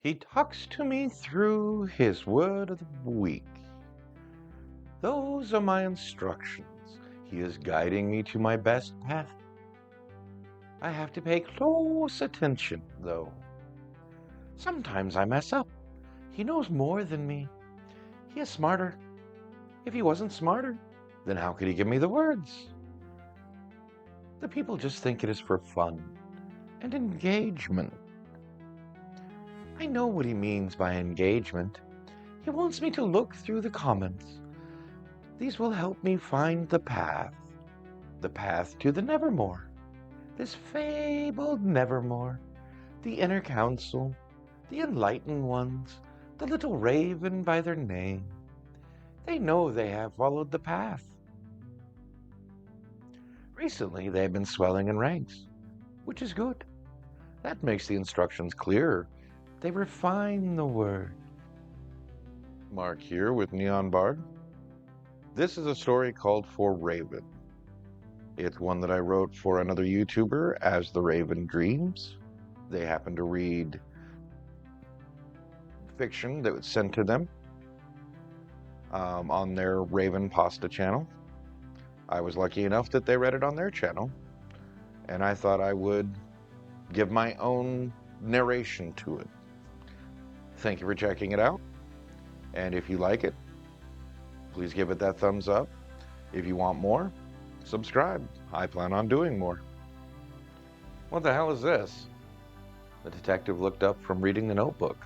He talks to me through his word of the week. Those are my instructions. He is guiding me to my best path. I have to pay close attention, though. Sometimes I mess up. He knows more than me. He is smarter. If he wasn't smarter, then how could he give me the words? The people just think it is for fun and engagement. I know what he means by engagement. He wants me to look through the comments. These will help me find the path to the Nevermore. This fabled Nevermore, the inner council, the enlightened ones, the little raven by their name. They know they have followed the path. Recently, they have been swelling in ranks, which is good. That makes the instructions clearer. They refine the word. Mark here with Neon Bard. This is a story called For Raven. It's one that I wrote for another YouTuber, As the Raven Dreams. They happened to read fiction that was sent to them on their Raven Pasta channel. I was lucky enough that they read it on their channel, and I thought I would give my own narration to it. Thank you for checking it out, and if you like it, please give it that thumbs up. If you want more, subscribe. I plan on doing more. What the hell is this? The detective looked up from reading the notebook.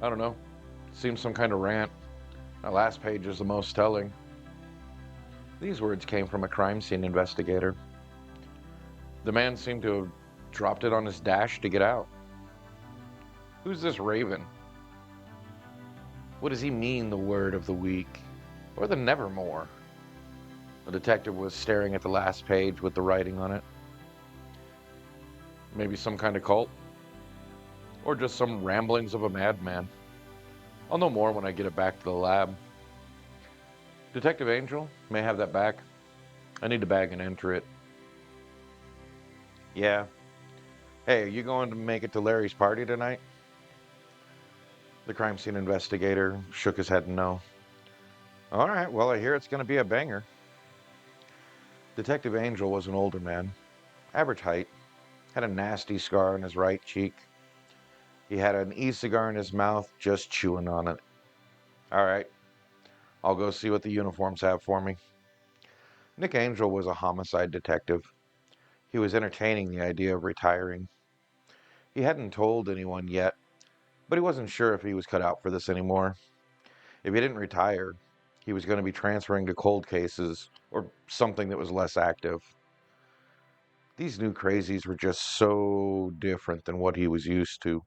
I don't know. Seems some kind of rant. The last page is the most telling. These words came from a crime scene investigator. The man seemed to have dropped it on his dash to get out. Who's this Raven? What does he mean, the word of the week? Or the Nevermore? The detective was staring at the last page with the writing on it. Maybe some kind of cult? Or just some ramblings of a madman? I'll know more when I get it back to the lab. Detective Angel, may I have that back? I need to bag and enter it. Yeah. Hey, are you going to make it to Larry's party tonight? The crime scene investigator shook his head no. All right, well, I hear it's going to be a banger. Detective Angel was an older man, average height, had a nasty scar on his right cheek. He had an e-cigar in his mouth, just chewing on it. All right, I'll go see what the uniforms have for me. Nick Angel was a homicide detective. He was entertaining the idea of retiring. He hadn't told anyone yet, but he wasn't sure if he was cut out for this anymore. If he didn't retire, he was going to be transferring to cold cases or something that was less active. These new crazies were just so different than what he was used to.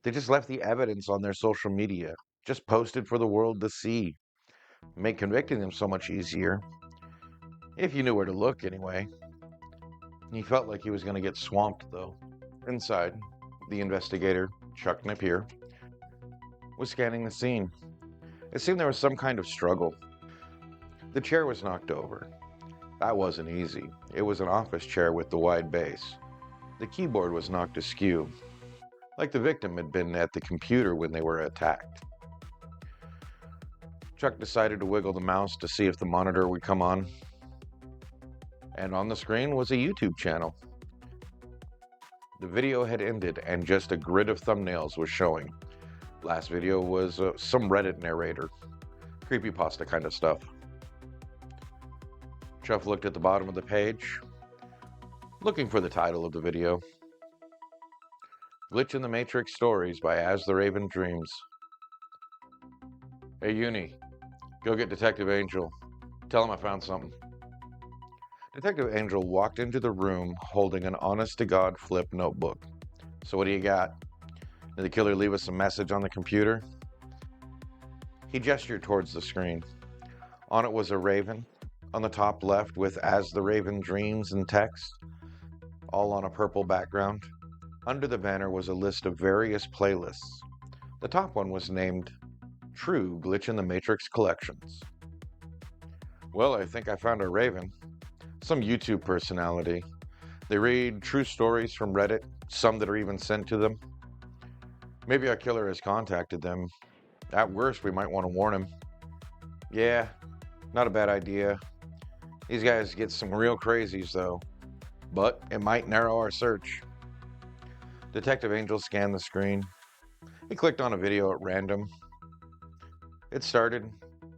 They just left the evidence on their social media, just posted for the world to see. Made convicting them so much easier. If you knew where to look, anyway. He felt like he was going to get swamped, though. Inside, the investigator, Chuck Napier, was scanning the scene. It seemed there was some kind of struggle. The chair was knocked over. That wasn't easy. It was an office chair with the wide base. The keyboard was knocked askew, like the victim had been at the computer when they were attacked. Chuck decided to wiggle the mouse to see if the monitor would come on. And on the screen was a YouTube channel. The video had ended and just a grid of thumbnails was showing. Last video was some Reddit narrator. Creepypasta kind of stuff. Chuck looked at the bottom of the page, looking for the title of the video. Glitch in the Matrix Stories by As the Raven Dreams. Hey, Uni, go get Detective Angel. Tell him I found something. Detective Angel walked into the room holding an honest-to-God flip notebook. So what do you got? Did the killer leave us a message on the computer? He gestured towards the screen. On it was a raven, on the top left with As the Raven Dreams in text, all on a purple background. Under the banner was a list of various playlists. The top one was named True Glitch in the Matrix Collections. Well, I think I found a raven. Some YouTube personality. They read true stories from Reddit, some that are even sent to them. Maybe our killer has contacted them. At worst, we might want to warn him. Yeah, not a bad idea. These guys get some real crazies, though. But it might narrow our search. Detective Angel scanned the screen. He clicked on a video at random. It started.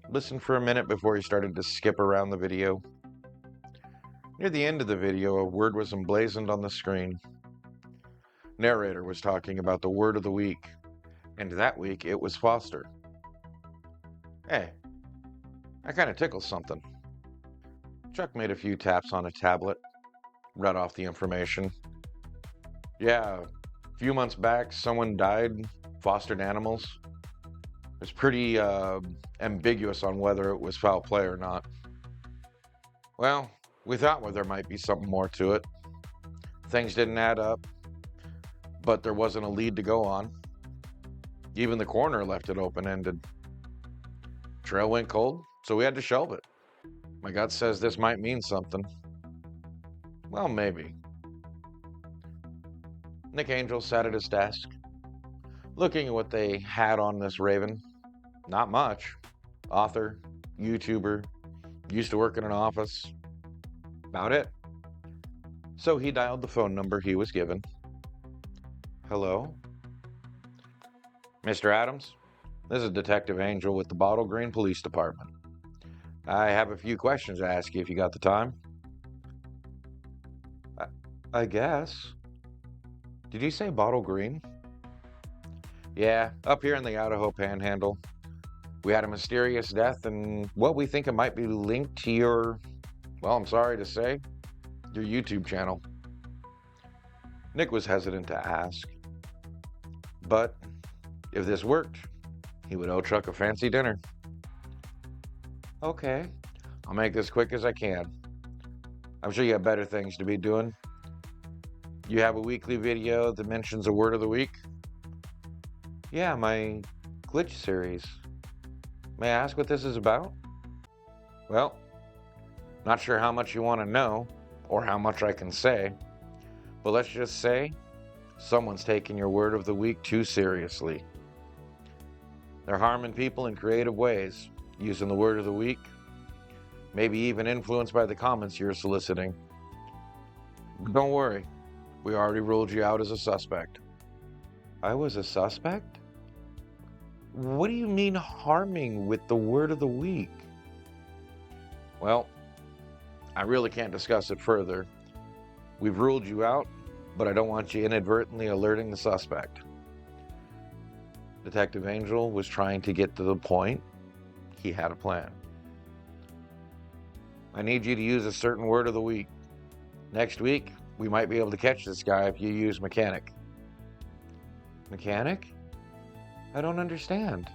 Listened for a minute before he started to skip around the video. Near the end of the video, a word was emblazoned on the screen. Narrator was talking about the word of the week, and that week it was Foster. Hey, that kind of tickles something. Chuck made a few taps on a tablet, read off the information. Yeah, a few months back, someone died, fostered animals. It was pretty ambiguous on whether it was foul play or not. Well, we thought there might be something more to it. Things didn't add up, but there wasn't a lead to go on. Even the coroner left it open-ended. Trail went cold, so we had to shelve it. My gut says this might mean something. Well, maybe. Nick Angel sat at his desk, looking at what they had on this Raven. Not much. Author, YouTuber, used to work in an office. About it. So he dialed the phone number he was given. Hello? Mr. Adams, this is Detective Angel with the Bottle Green Police Department. I have a few questions to ask you if you got the time. I guess. Did you say Bottle Green? Yeah, up here in the Idaho Panhandle. We had a mysterious death and what we think it might be linked to your, well, I'm sorry to say, your YouTube channel. Nick was hesitant to ask. But if this worked, he would owe Chuck a fancy dinner. Okay, I'll make this quick as I can. I'm sure you have better things to be doing. You have a weekly video that mentions a word of the week? Yeah, my glitch series. May I ask what this is about? Well, not sure how much you want to know or how much I can say, but let's just say someone's taking your word of the week too seriously. They're harming people in creative ways, using the word of the week, maybe even influenced by the comments you're soliciting. Don't worry, we already ruled you out as a suspect. I was a suspect? What do you mean harming with the word of the week? Well, I really can't discuss it further. We've ruled you out, but I don't want you inadvertently alerting the suspect. Detective Angel was trying to get to the point. He had a plan. I need you to use a certain word of the week. Next week, we might be able to catch this guy if you use mechanic. Mechanic? I don't understand.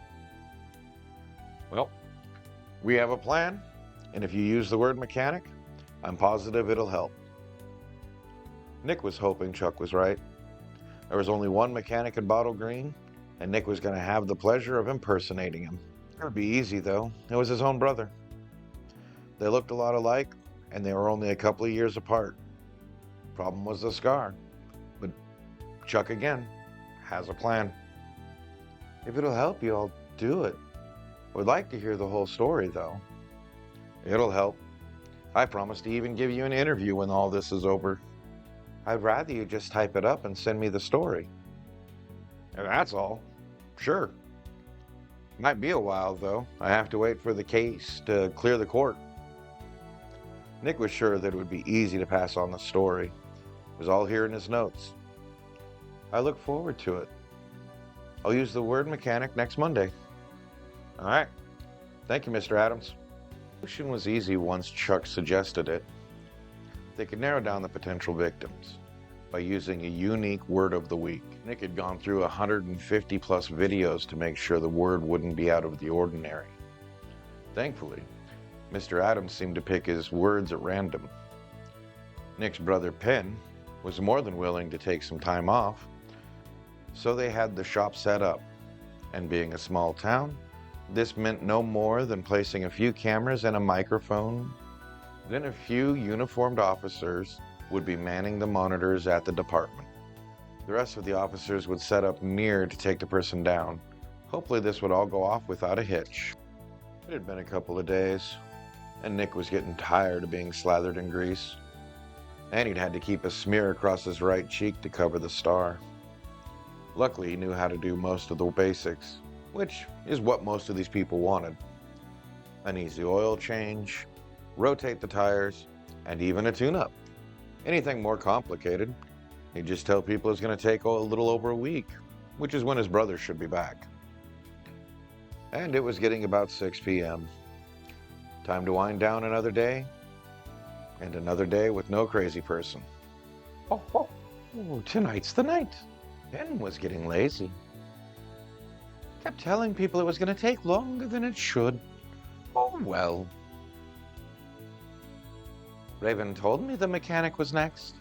Well, we have a plan, and if you use the word mechanic, I'm positive it'll help. Nick was hoping Chuck was right. There was only one mechanic in Bottle Green, and Nick was going to have the pleasure of impersonating him. It would be easy, though. It was his own brother. They looked a lot alike, and they were only a couple of years apart. Problem was the scar. But Chuck, again, has a plan. If it'll help you, I'll do it. I would like to hear the whole story, though. It'll help. I promise to even give you an interview when all this is over. I'd rather you just type it up and send me the story. And that's all. Sure. Might be a while, though. I have to wait for the case to clear the court. Nick was sure that it would be easy to pass on the story. It was all here in his notes. I look forward to it. I'll use the word mechanic next Monday. All right. Thank you, Mr. Adams. The solution was easy once Chuck suggested it. They could narrow down the potential victims by using a unique word of the week. Nick had gone through 150 plus videos to make sure the word wouldn't be out of the ordinary. Thankfully, Mr. Adams seemed to pick his words at random. Nick's brother Penn was more than willing to take some time off, so they had the shop set up. And being a small town, this meant no more than placing a few cameras and a microphone, then a few uniformed officers would be manning the monitors at the department. The rest of the officers would set up near to take the person down. Hopefully this would all go off without a hitch. It had been a couple of days, and Nick was getting tired of being slathered in grease. And he'd had to keep a smear across his right cheek to cover the star. Luckily, he knew how to do most of the basics, which is what most of these people wanted. An easy oil change, rotate the tires, and even a tune-up. Anything more complicated, he'd just tell people it's going to take a little over a week, which is when his brother should be back. And it was getting about 6 p.m. Time to wind down another day, and another day with no crazy person. Oh, tonight's the night. Ben was getting lazy. Kept telling people it was going to take longer than it should. Oh, well. Raven told me the mechanic was next,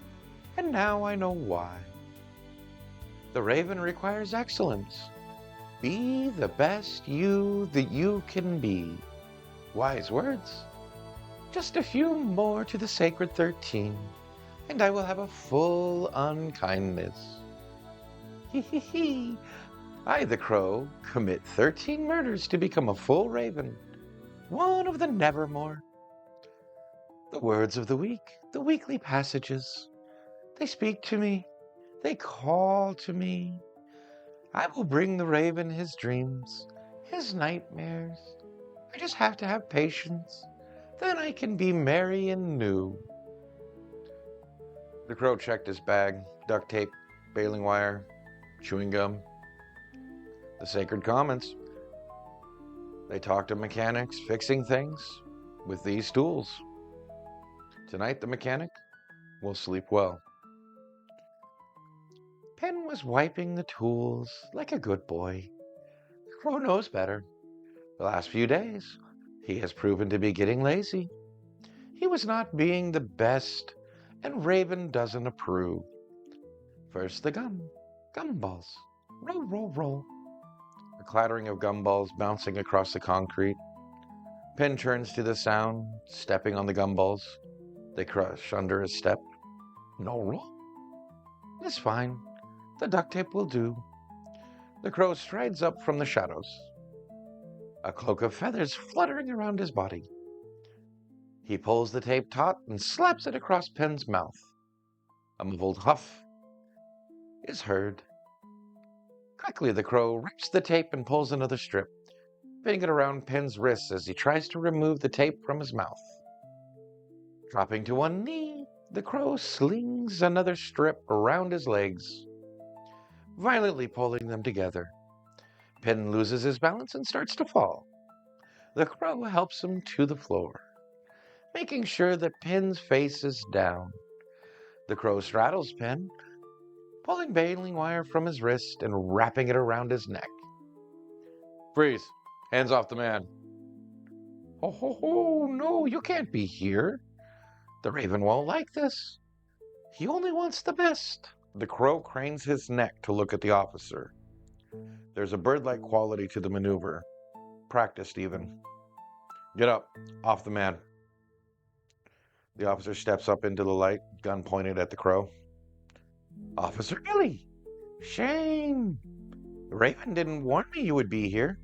and now I know why. The Raven requires excellence. Be the best you that you can be. Wise words. Just a few more to the sacred 13, and I will have a full unkindness. Hee. I, the Crow, commit 13 murders to become a full Raven, one of the Nevermore. The words of the week, the weekly passages. They speak to me, they call to me. I will bring the Raven his dreams, his nightmares. I just have to have patience, then I can be merry and new. The Crow checked his bag, duct tape, baling wire, chewing gum. The Sacred Commons. They talked to mechanics, fixing things with these tools. Tonight the mechanic will sleep well. Penn was wiping the tools like a good boy. The Crow knows better. The last few days, he has proven to be getting lazy. He was not being the best, and Raven doesn't approve. First the gumballs. Roll, roll, roll. A clattering of gumballs bouncing across the concrete. Penn turns to the sound, stepping on the gumballs. They crush under his step. No roll. It's fine. The duct tape will do. The Crow strides up from the shadows. A cloak of feathers fluttering around his body. He pulls the tape taut and slaps it across Penn's mouth. A muffled huff is heard. Quickly, the Crow rips the tape and pulls another strip, pinning it around Penn's wrists as he tries to remove the tape from his mouth. Dropping to one knee, the Crow slings another strip around his legs, violently pulling them together. Penn loses his balance and starts to fall. The Crow helps him to the floor, making sure that Penn's face is down. The Crow straddles Penn, pulling baling wire from his wrist and wrapping it around his neck. Freeze! Hands off the man. Oh, no, you can't be here. The Raven won't like this. He only wants the best. The Crow cranes his neck to look at the officer. There's a bird-like quality to the maneuver. Practiced even. Get up. Off the man. The officer steps up into the light, gun pointed at the Crow. Officer Billy! Shame! The Raven didn't warn me you would be here.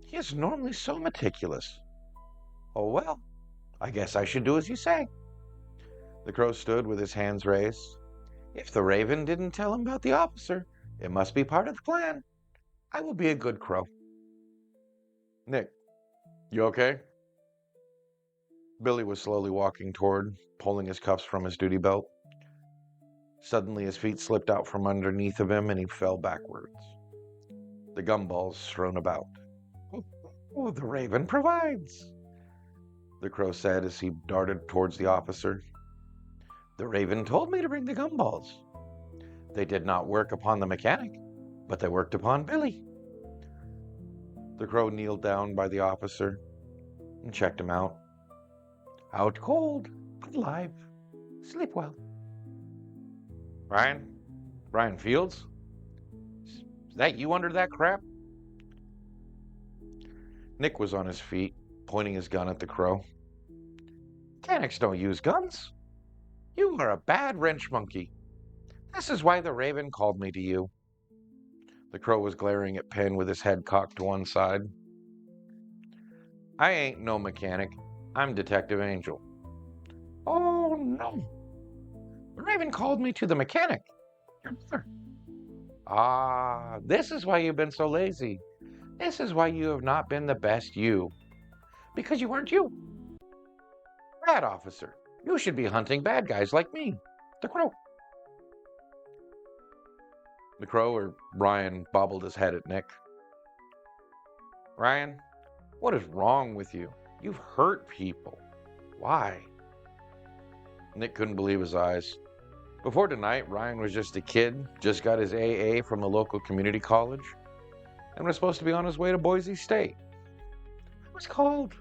He is normally so meticulous. Oh well, I guess I should do as you say. The Crow stood with his hands raised. If the Raven didn't tell him about the officer, it must be part of the plan. I will be a good Crow. Nick, you okay? Billy was slowly walking toward, pulling his cuffs from his duty belt. Suddenly his feet slipped out from underneath of him and he fell backwards. The gumballs thrown about. Oh, the Raven provides, the Crow said as he darted towards the officer. The Raven told me to bring the gumballs. They did not work upon the mechanic, but they worked upon Billy. The Crow kneeled down by the officer and checked him out. Out cold, but alive. Sleep well. Brian Fields? Is that you under that crap? Nick was on his feet, pointing his gun at the Crow. Mechanics don't use guns. You are a bad wrench monkey. This is why the Raven called me to you. The Crow was glaring at Penn with his head cocked to one side. I ain't no mechanic. I'm Detective Angel. Oh, no. The Raven called me to the mechanic. Your brother. Ah, this is why you've been so lazy. This is why you have not been the best you. Because you weren't you. Bad officer. You should be hunting bad guys like me. The Crow. The Crow, or Ryan, bobbled his head at Nick. Ryan, what is wrong with you? You've hurt people. Why? Nick couldn't believe his eyes. Before tonight, Ryan was just a kid, just got his AA from the local community college, and was supposed to be on his way to Boise State. I was called.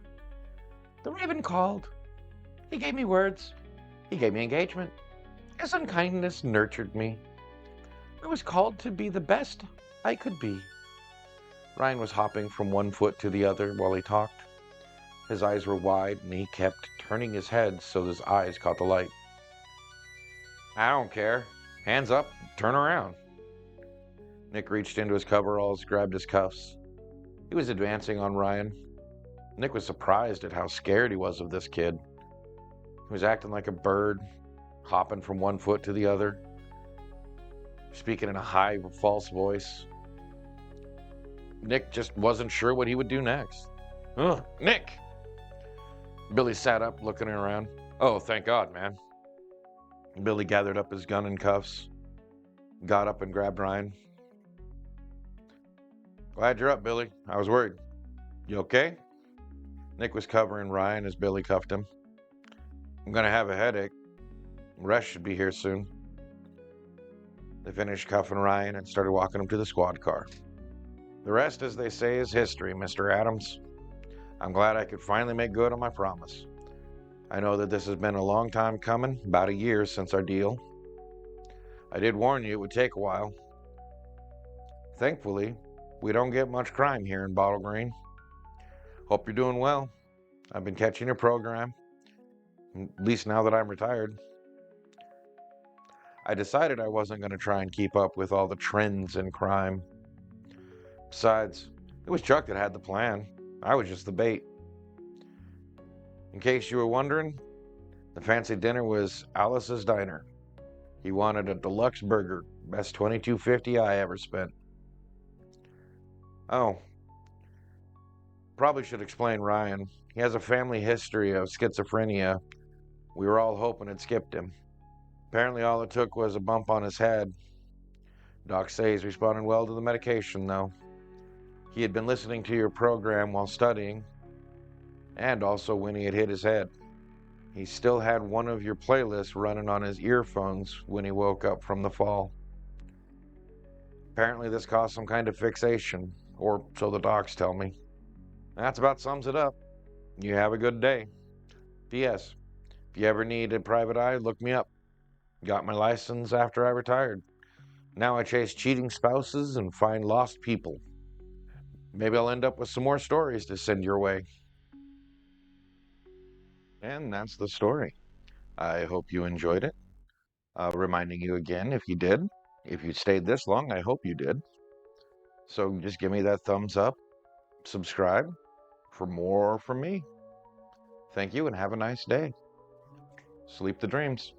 The Raven called. He gave me words. He gave me engagement. His unkindness nurtured me. I was called to be the best I could be. Ryan was hopping from one foot to the other while he talked. His eyes were wide, and he kept turning his head so his eyes caught the light. I don't care. Hands up, turn around. Nick reached into his coveralls, grabbed his cuffs. He was advancing on Ryan. Nick was surprised at how scared he was of this kid. He was acting like a bird, hopping from one foot to the other, speaking in a high, false voice. Nick just wasn't sure what he would do next. Ugh, Nick! Billy sat up, looking around. Oh, thank God, man. Billy gathered up his gun and cuffs, got up and grabbed Ryan. Glad you're up, Billy. I was worried. You okay? Nick was covering Ryan as Billy cuffed him. I'm gonna have a headache. Rest should be here soon. They finished cuffing Ryan and started walking him to the squad car. The rest, as they say, is history, Mr. Adams. I'm glad I could finally make good on my promise. I know that this has been a long time coming, about a year since our deal. I did warn you it would take a while. Thankfully, we don't get much crime here in Bottle Green. Hope you're doing well. I've been catching your program, at least now that I'm retired. I decided I wasn't going to try and keep up with all the trends in crime. Besides, it was Chuck that had the plan. I was just the bait. In case you were wondering, the fancy dinner was Alice's Diner. He wanted a deluxe burger, best $22.50 I ever spent. Oh, probably should explain Ryan. He has a family history of schizophrenia. We were all hoping it skipped him. Apparently all it took was a bump on his head. Doc says he's responding well to the medication, though. He had been listening to your program while studying, and also when he had hit his head. He still had one of your playlists running on his earphones when he woke up from the fall. Apparently this caused some kind of fixation, or so the docs tell me. That's about sums it up. You have a good day. P.S. If you ever need a private eye, look me up. Got my license after I retired. Now I chase cheating spouses and find lost people. Maybe I'll end up with some more stories to send your way. And that's the story. I hope you enjoyed it. Reminding you again, if you did, if you stayed this long, I hope you did. So just give me that thumbs up, subscribe for more from me. Thank you and have a nice day. Sleep the dreams.